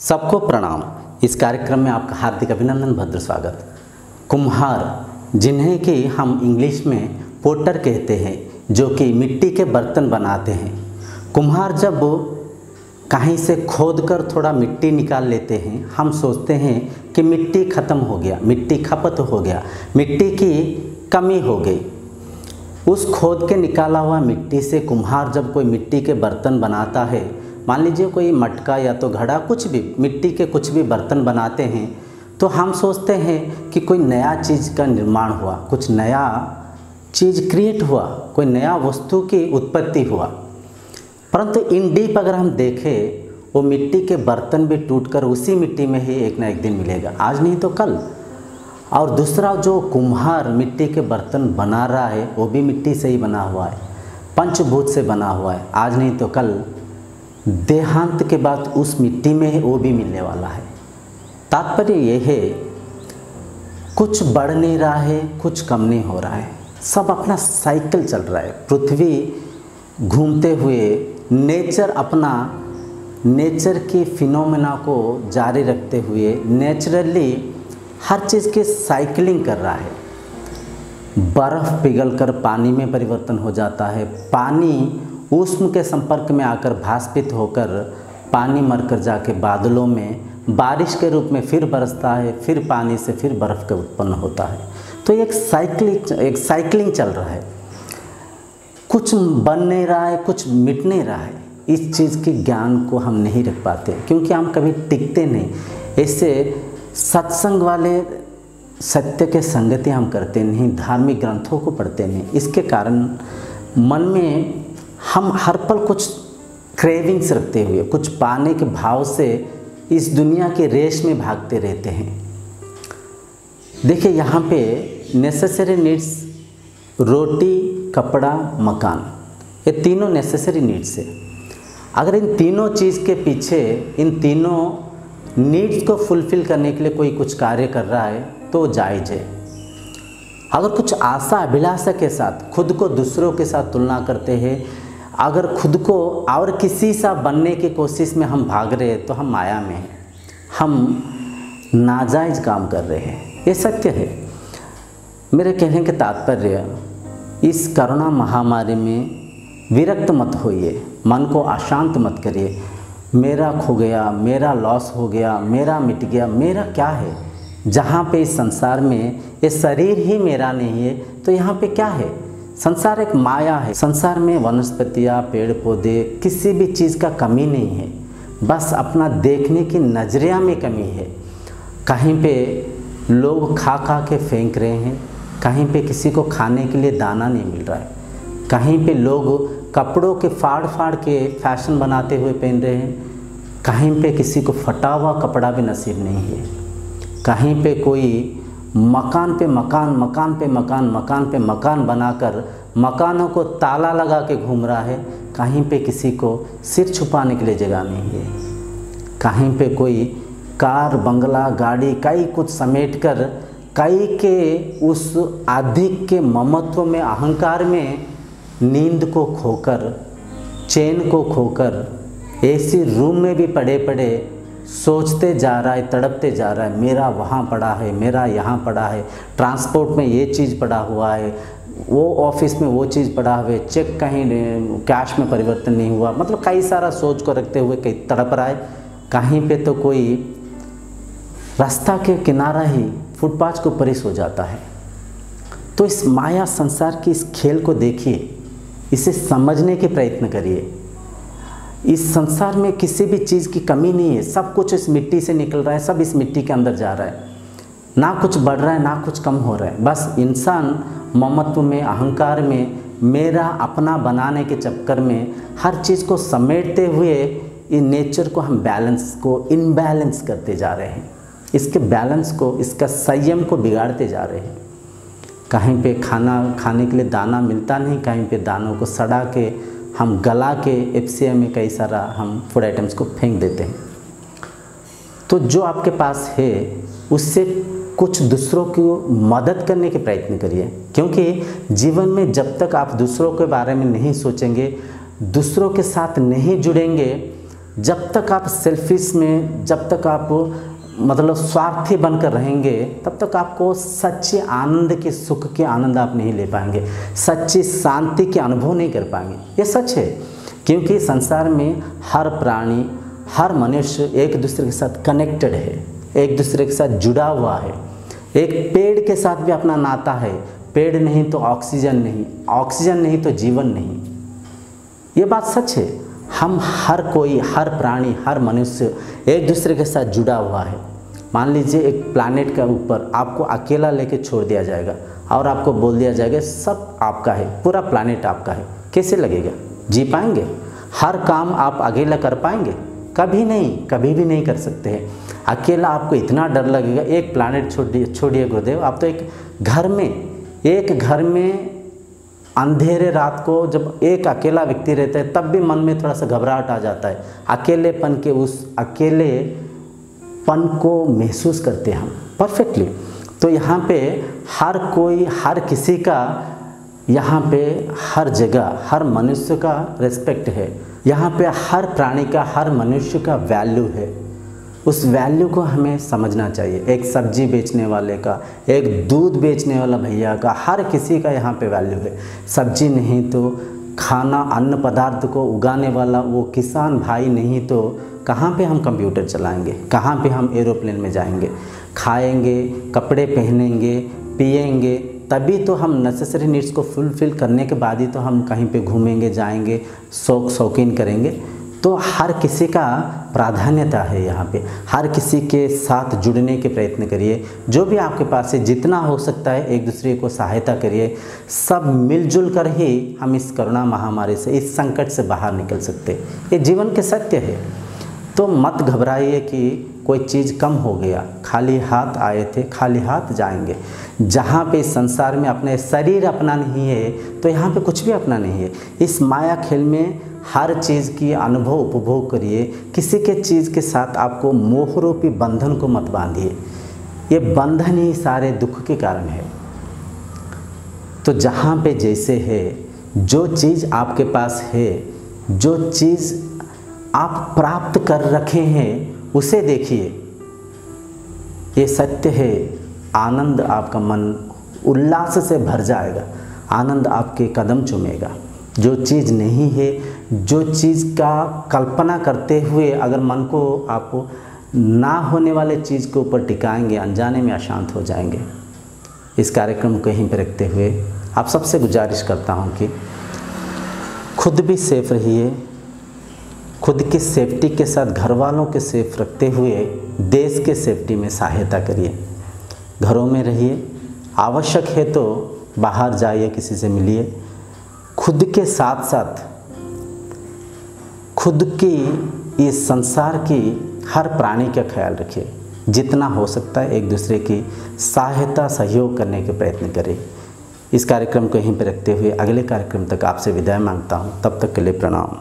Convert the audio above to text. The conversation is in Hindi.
सबको प्रणाम। इस कार्यक्रम में आपका हार्दिक अभिनंदन, भद्र स्वागत। कुम्हार, जिन्हें कि हम इंग्लिश में पोटर कहते हैं, जो कि मिट्टी के बर्तन बनाते हैं। कुम्हार जब कहीं से खोद कर थोड़ा मिट्टी निकाल लेते हैं, हम सोचते हैं कि मिट्टी ख़त्म हो गया, मिट्टी खपत हो गया, मिट्टी की कमी हो गई। उस खोद के निकाला हुआ मिट्टी से कुम्हार जब कोई मिट्टी के बर्तन बनाता है, मान लीजिए कोई मटका या तो घड़ा, कुछ भी मिट्टी के कुछ भी बर्तन बनाते हैं, तो हम सोचते हैं कि कोई नया चीज़ का निर्माण हुआ, कुछ नया चीज़ क्रिएट हुआ, कोई नया वस्तु की उत्पत्ति हुआ। परंतु इन डीप अगर हम देखें, वो मिट्टी के बर्तन भी टूटकर उसी मिट्टी में ही एक ना एक दिन मिलेगा, आज नहीं तो कल। और दूसरा, जो कुम्हार मिट्टी के बर्तन बना रहा है, वो भी मिट्टी से ही बना हुआ है, पंचभूत से बना हुआ है, आज नहीं तो कल देहांत के बाद उस मिट्टी में वो भी मिलने वाला है। तात्पर्य ये है, कुछ बढ़ नहीं रहा है, कुछ कम नहीं हो रहा है, सब अपना साइकिल चल रहा है। पृथ्वी घूमते हुए नेचर अपना नेचर की फिनोमेना को जारी रखते हुए नेचुरली हर चीज़ की साइकिलिंग कर रहा है। बर्फ़ पिघलकर पानी में परिवर्तन हो जाता है, पानी ऊष्म के संपर्क में आकर भास्पित होकर पानी मरकर जाके बादलों में बारिश के रूप में फिर बरसता है, फिर पानी से फिर बर्फ़ का उत्पन्न होता है। तो एक साइकिलिंग चल रहा है, कुछ बन नहीं रहा है, कुछ मिट नहीं रहा है। इस चीज़ के ज्ञान को हम नहीं रख पाते, क्योंकि हम कभी टिकते नहीं। ऐसे सत्संग वाले सत्य के संगति हम करते नहीं, धार्मिक ग्रंथों को पढ़ते नहीं। इसके कारण मन में हम हर पल कुछ क्रेविंग्स रखते हुए, कुछ पाने के भाव से इस दुनिया के रेस में भागते रहते हैं। देखिए, यहाँ पे नेसेसरी नीड्स, रोटी, कपड़ा, मकान, ये तीनों नेसेसरी नीड्स है। अगर इन तीनों चीज़ के पीछे, इन तीनों नीड्स को फुलफ़िल करने के लिए कोई कुछ कार्य कर रहा है तो जायज़ है। अगर कुछ आशा अभिलाषा के साथ खुद को दूसरों के साथ तुलना करते हैं, अगर खुद को और किसी सा बनने की कोशिश में हम भाग रहे हैं, तो हम माया में हैं, हम नाजायज़ काम कर रहे हैं। ये सत्य है। मेरे कहने के तात्पर्य, इस कोरोना महामारी में विरक्त मत होइए, मन को अशांत मत करिए। मेरा खो गया, मेरा लॉस हो गया, मेरा मिट गया, मेरा क्या है? जहाँ पे इस संसार में ये शरीर ही मेरा नहीं है, तो यहाँ पे क्या है? संसार एक माया है। संसार में वनस्पतियाँ, पेड़ पौधे, किसी भी चीज़ का कमी नहीं है, बस अपना देखने की नज़रिया में कमी है। कहीं पे लोग खा खा के फेंक रहे हैं, कहीं पे किसी को खाने के लिए दाना नहीं मिल रहा है, कहीं पे लोग कपड़ों के फाड़ फाड़ के फैशन बनाते हुए पहन रहे हैं, कहीं पे किसी को फटा हुआ कपड़ा भी नसीब नहीं है, कहीं पे कोई मकान पे मकान, मकान पे मकान, मकान पे मकान बनाकर मकानों को ताला लगा के घूम रहा है, कहीं पे किसी को सिर छुपाने के लिए जगह नहीं है, कहीं पे कोई कार, बंगला, गाड़ी, कई कुछ समेटकर कई के उस अधिक के ममत्व में, अहंकार में नींद को खोकर, चैन को खोकर ऐसी रूम में भी पड़े पड़े सोचते जा रहा है, तड़पते जा रहा है, मेरा वहाँ पड़ा है, मेरा यहाँ पड़ा है, ट्रांसपोर्ट में ये चीज़ पड़ा हुआ है, वो ऑफिस में वो चीज़ पड़ा हुआ है, चेक कहीं कैश में परिवर्तन नहीं हुआ। मतलब कई सारा सोच को रखते हुए कहीं तड़प रहा है। कहीं पे तो कोई रास्ता के किनारा ही फुटपाथ के ऊपर ही सो जाता है। तो इस माया संसार की इस खेल को देखिए, इसे समझने के प्रयत्न करिए। इस संसार में किसी भी चीज़ की कमी नहीं है, सब कुछ इस मिट्टी से निकल रहा है, सब इस मिट्टी के अंदर जा रहा है, ना कुछ बढ़ रहा है, ना कुछ कम हो रहा है। बस इंसान ममत्व में, अहंकार में, मेरा अपना बनाने के चक्कर में हर चीज़ को समेटते हुए इन नेचर को हम बैलेंस को इनबैलेंस करते जा रहे हैं। इसके बैलेंस को, इसका संयम को बिगाड़ते जा रहे हैं। कहीं पे खाना खाने के लिए दाना मिलता नहीं, कहीं पे दानों को सड़ा के हम गला के एफसीआई में कई सारा हम फूड आइटम्स को फेंक देते हैं। तो जो आपके पास है उससे कुछ दूसरों की मदद करने के प्रयत्न करिए, क्योंकि जीवन में जब तक आप दूसरों के बारे में नहीं सोचेंगे, दूसरों के साथ नहीं जुड़ेंगे, जब तक आप सेल्फिश में, जब तक आप मतलब स्वार्थी बनकर रहेंगे, तब तक आपको सच्चे आनंद के, सुख के आनंद आप नहीं ले पाएंगे, सच्ची शांति के अनुभव नहीं कर पाएंगे। ये सच है, क्योंकि संसार में हर प्राणी, हर मनुष्य एक दूसरे के साथ कनेक्टेड है, एक दूसरे के साथ जुड़ा हुआ है। एक पेड़ के साथ भी अपना नाता है, पेड़ नहीं तो ऑक्सीजन नहीं, ऑक्सीजन नहीं तो जीवन नहीं। ये बात सच है। हम हर कोई, हर प्राणी, हर मनुष्य एक दूसरे के साथ जुड़ा हुआ है। मान लीजिए एक प्लैनेट के ऊपर आपको अकेला लेके छोड़ दिया जाएगा और आपको बोल दिया जाएगा सब आपका है, पूरा प्लैनेट आपका है, कैसे लगेगा? जी पाएंगे? हर काम आप अकेला कर पाएंगे? कभी नहीं, कभी भी नहीं कर सकते हैं। अकेला आपको इतना डर लगेगा। एक प्लैनेट छोड़िए गुरुदेव, आप तो एक घर में अंधेरे रात को जब एक अकेला व्यक्ति रहता है, तब भी मन में थोड़ा सा घबराहट आ जाता है। अकेलेपन के, उस अकेलेपन को महसूस करते हैं हम परफेक्टली। तो यहाँ पे हर कोई, हर किसी का, यहाँ पे हर जगह, हर मनुष्य का रिस्पेक्ट है। यहाँ पे हर प्राणी का, हर मनुष्य का वैल्यू है। उस वैल्यू को हमें समझना चाहिए। एक सब्जी बेचने वाले का, एक दूध बेचने वाला भैया का, हर किसी का यहाँ पे वैल्यू है। सब्जी नहीं तो खाना, अन्न पदार्थ को उगाने वाला वो किसान भाई नहीं तो कहाँ पे हम कंप्यूटर चलाएंगे, कहाँ पे हम एरोप्लेन में जाएंगे, खाएंगे, कपड़े पहनेंगे, पिएंगे, तभी तो हम नेसेसरी नीड्स को फुलफ़िल करने के बाद ही तो हम कहीं पे घूमेंगे, जाएंगे, शौकीन करेंगे। तो हर किसी का प्राधान्यता है यहाँ पे। हर किसी के साथ जुड़ने के प्रयत्न करिए, जो भी आपके पास है, जितना हो सकता है एक दूसरे को सहायता करिए। सब मिलजुल कर ही हम इस कोरोना महामारी से, इस संकट से बाहर निकल सकते हैं। ये जीवन के सत्य है। तो मत घबराइए कि कोई चीज़ कम हो गया, खाली हाथ आए थे, खाली हाथ जाएंगे। जहाँ पे इस संसार में अपने शरीर अपना नहीं है, तो यहाँ पे कुछ भी अपना नहीं है। इस माया खेल में हर चीज़ की अनुभव उपभोग करिए। किसी के चीज़ के साथ आपको मोहरूपी बंधन को मत बांधिए। ये बंधन ही सारे दुख के कारण है। तो जहाँ पे जैसे है, जो चीज़ आपके पास है, जो चीज़ आप प्राप्त कर रखे हैं, उसे देखिए। ये सत्य है। आनंद आपका मन उल्लास से भर जाएगा, आनंद आपके कदम चूमेगा। जो चीज़ नहीं है, जो चीज़ का कल्पना करते हुए अगर मन को आप ना होने वाले चीज़ के ऊपर टिकाएंगे, अनजाने में अशांत हो जाएंगे। इस कार्यक्रम को यहीं पर रखते हुए आप सबसे गुजारिश करता हूं कि खुद भी सेफ रहिए, खुद की सेफ्टी के साथ घर वालों के सेफ रखते हुए देश के सेफ्टी में सहायता करिए। घरों में रहिए, आवश्यक है तो बाहर जाइए, किसी से मिलिए। खुद के साथ साथ खुद की, इस संसार की हर प्राणी का ख्याल रखिए। जितना हो सकता है एक दूसरे की सहायता, सहयोग करने के प्रयत्न करें। इस कार्यक्रम को यहीं पर रखते हुए अगले कार्यक्रम तक आपसे विदाई मांगता हूँ। तब तक के लिए प्रणाम।